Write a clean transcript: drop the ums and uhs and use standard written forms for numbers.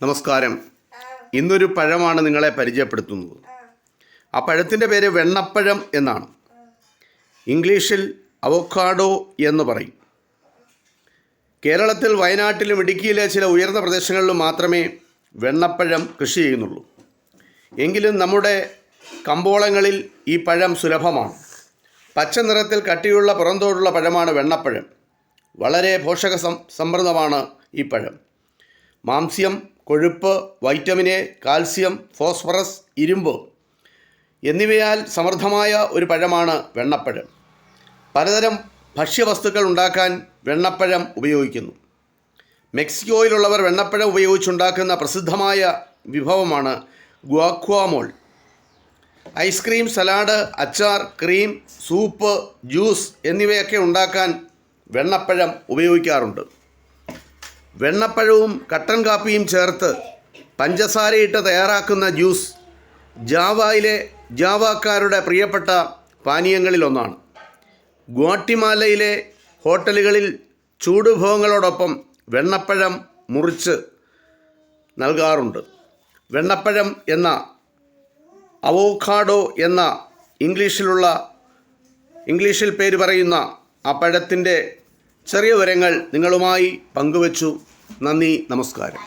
നമസ്കാരം. ഇന്നൊരു പഴമാണ് നിങ്ങളെ പരിചയപ്പെടുത്തുന്നത്. ആ പഴത്തിൻ്റെ പേര് വെണ്ണപ്പഴം എന്നാണ്. ഇംഗ്ലീഷിൽ അവോക്കാഡോ എന്ന് പറയും. കേരളത്തിൽ വയനാട്ടിലും ഇടുക്കിയിലെ ചില ഉയർന്ന പ്രദേശങ്ങളിലും മാത്രമേ വെണ്ണപ്പഴം കൃഷി ചെയ്യുന്നുള്ളൂ. എങ്കിലും നമ്മുടെ കമ്പോളങ്ങളിൽ ഈ പഴം സുലഭമാണ്. പച്ച നിറത്തിൽ കട്ടിയുള്ള പുറന്തോടുള്ള പഴമാണ് വെണ്ണപ്പഴം. വളരെ പോഷക സമൃദ്ധമാണ് ഈ പഴം. മാംസ്യം, കൊഴുപ്പ്, വൈറ്റമിൻ എ, കാൽസ്യം, ഫോസ്ഫറസ്, ഇരുമ്പ് എന്നിവയാൽ സമൃദ്ധമായ ഒരു പഴമാണ് വെണ്ണപ്പഴം. പലതരം ഭക്ഷ്യവസ്തുക്കൾ ഉണ്ടാക്കാൻ വെണ്ണപ്പഴം ഉപയോഗിക്കുന്നു. മെക്സിക്കോയിലുള്ളവർ വെണ്ണപ്പഴം ഉപയോഗിച്ചുണ്ടാക്കുന്ന പ്രസിദ്ധമായ വിഭവമാണ് ഗ്വാക്വാമോൾ. ഐസ്ക്രീം, സലാഡ്, അച്ചാർ, ക്രീം, സൂപ്പ്, ജ്യൂസ് എന്നിവയൊക്കെ ഉണ്ടാക്കാൻ വെണ്ണപ്പഴം ഉപയോഗിക്കാറുണ്ട്. വെണ്ണപ്പഴവും കട്ടൻ കാപ്പിയും ചേർത്ത് പഞ്ചസാരയിട്ട് തയ്യാറാക്കുന്ന ജ്യൂസ് ജാവയിലെ ജാവക്കാരുടെ പ്രിയപ്പെട്ട പാനീയങ്ങളിലൊന്നാണ്. ഗ്വാട്ടിമാലയിലെ ഹോട്ടലുകളിൽ ചൂടുവിഭവങ്ങളോടൊപ്പം വെണ്ണപ്പഴം മുറിച്ച് നൽകാറുണ്ട്. വെണ്ണപ്പഴം എന്ന അവോക്കാഡോ എന്ന ഇംഗ്ലീഷിൽ പേര് പറയുന്ന ആ പഴത്തിൻ്റെ ചെറിയ വിവരങ്ങൾ നിങ്ങളുമായി പങ്കുവച്ചു. നന്ദി, നമസ്കാരം.